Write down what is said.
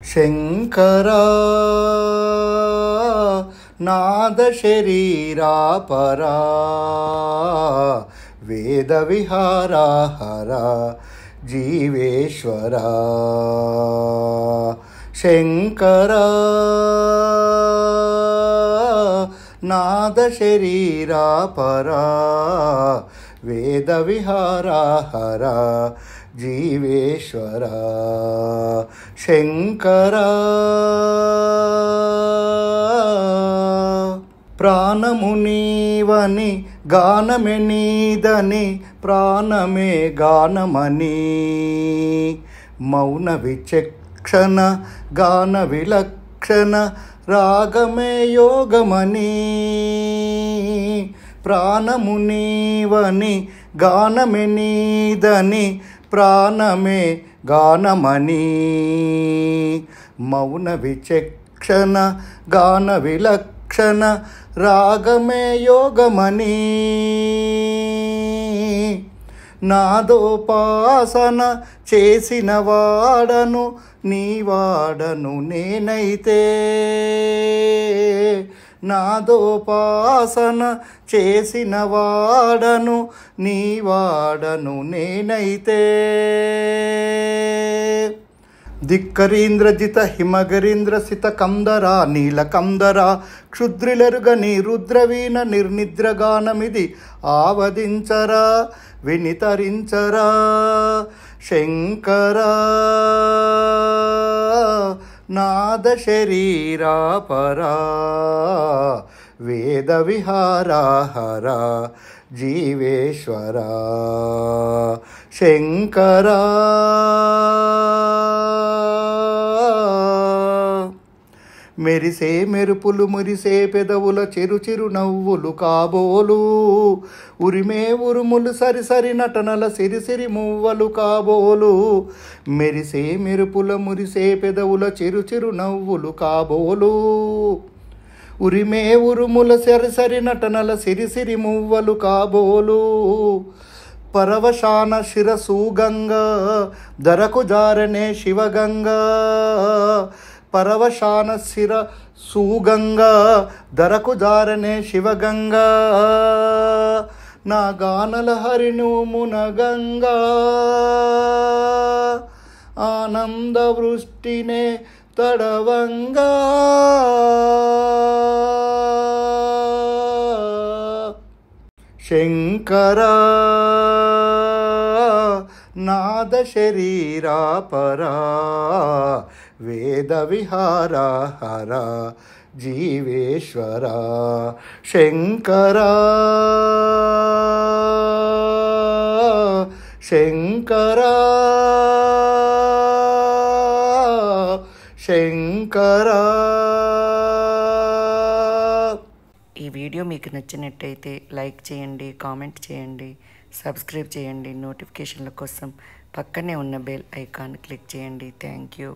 శంకరా నాద శరీరా పరా వేద విహారా హరా జీవేశ్వరా శంకరా నాద శరీరా పరా వేద విహారా హరా జీవేశ్వరా శంకరా ప్రాణము నీవని గానమే నీదని ప్రాణమే గానమని మౌన విచక్షణ గాన విలక్షణ రాగమే యోగమని ప్రాణము నీవని గానమే నీదని ప్రాణమే గానమని మౌన విచక్షణ గాన విలక్షణ రాగమే యోగమని నాదోపాసన చేసిన వాడను నీవాడను నేనైతే నాదోపాసన చేసిన వాడను నీవాడను నేనైతే ధిక్కరీంద్రజిత హిమగరీంద్ర సిత కందరా నీల కందరా క్షుద్రిలెరుగని రుద్రవీణ నిర్నిద్రగానమిది ఆవదించరా వినితరించరా శంకరా నాద శరీరా పరా వేద విహారా హరా జీవేశ్వరా శంకరా మెరిసే మెరుపులు మురిసే పెదవుల చిరు నవ్వులు కాబోలు ఉరిమే ఉరుములు సరిసరి నటనల సిరిసిరి మువ్వలు కాబోలు మెరిసే మెరుపుల మురిసే పెదవుల చిరు నవ్వులు కాబోలు ఉరిమే ఉరుముల సరిసరి నటనల సిరిసిరి మువ్వలు కాబోలు పరవశాన శిరసూగంగా ధరకు జారనే శివగంగా పరవశాన శిర సూగంగా ధరకు జారనే శివగంగా నా గానల హరిను మునగంగా ఆనంద వృష్టినే తడవంగా శంకరా నాద శరీరా పరా వేద విహారా హరా జీవేశ్వరా శంకరా శంకరా శంకరా. ఈ వీడియో మీకు నచ్చినట్టయితే లైక్ చేయండి, కామెంట్ చేయండి, సబ్స్క్రైబ్ చేయండి. నోటిఫికేషన్ల కోసం పక్కనే ఉన్న బెల్ ఐకాన్ క్లిక్ చేయండి. Thank you.